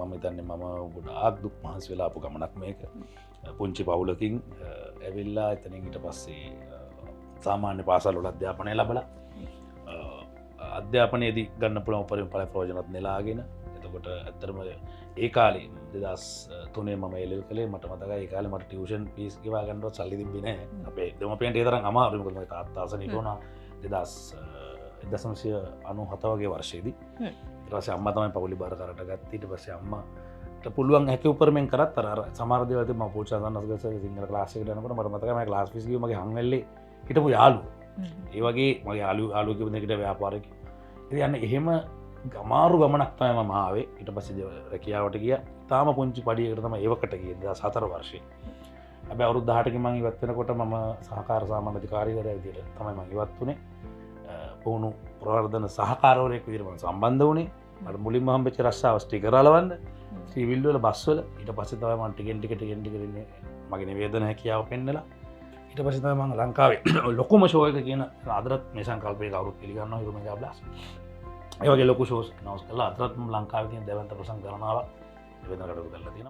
මම හිතන්නේ මම ගොඩාක් දුක් මහන්සි වෙලා ආපු ගමනක් මේක. පුංචි පවුලකින් ඇවිල්ලා එතනින් ඊට පස්සේ සාමාන්‍ය පාසල් වල අධ්‍යාපනය ලැබලා අධ්‍යාපනයේදී ගන්න පුළුවන් උපරිම ඵල ප්‍රයෝජනත් නෙලාගෙන එතකොට ඇත්තටම ඒ කාලේ 2003 මම ඒ ලෙවල් කළේ මට මතකයි ඒ කාලේ මට ටියුෂන් ෆීස් ගෙවා ගන්නවත් සල්ලි තිබ්බේ නැහැ. අපේ දෙමපියන්ට ඒ තරම් අමාරුයි මොකද මගේ තාත්තා අසනීප වුණා 1997 වගේ වර්ෂයේදී. ඊට පස්සේ අම්මා තමයි පවුලි බාර කරට ගත්තේ. ඊට පස්සේ අම්මාට පුළුවන් හැකි උපරිමයෙන් කරත් අර සමහර දේවල් තිබ්බ මම පූජා සන්නස්ගසගේ සිංහල ක්ලාස් එකට යනකොට මට මතකයි මම ක්ලාස් ෆීස් ගිහුව මගේ හංවැල්ලේ හිටපු යාළුවෝ. ඒ වගේ මගේ යාළුවෝ කිව්ව දෙයකට ව්‍යාපාරික. ඉතින් යන්නේ එහෙම ගමාරු ගමනක් තමයි මම ආවේ. ඊට පස්සේ රැකියාවට ගියා. තාම පුංචි පඩියකට තමයි ඒවකට ගියේ 2004 වර්ෂයේ. හැබැයි අවුරුදු 18කින් මම ඉවත් වෙනකොට මම සහකාර සාමාන්‍ය අධිකාරිවරයා විදිහට තමයි මම ඉවත් වුණේ. පුහුණු ප්‍රවර්ධන සහකාරවරයෙක් විදිහට මම සම්බන්ධ වුණේ. මට මුලින්ම හම්බෙච්ච රස්සාව ස්ටිකර් අලවන්න. ත්‍රිවිල් වල බස් වල. ඊට පස්සේ තමයි මම ටිකෙන් ටික මගේ නිවේදන හැකියාව පෙන්නලා. ඊට පස්සේ තමයි මම ලංකාවේ ලොකුම ෂෝ එක කියන අදටත් මේ සංකල්පයේ කවුරුත් පිළිගන්නවා හිරු මෙගා බ්ලාස්ට්. ඒ වගේ ලොකු ෂෝස් නවස් කළා. අදටත් මම ලංකාවේ තියෙන දෙවන්ත ප්‍රසංග ගණනාවක් නිවේදන කටයුතු කරලා තියෙනවා.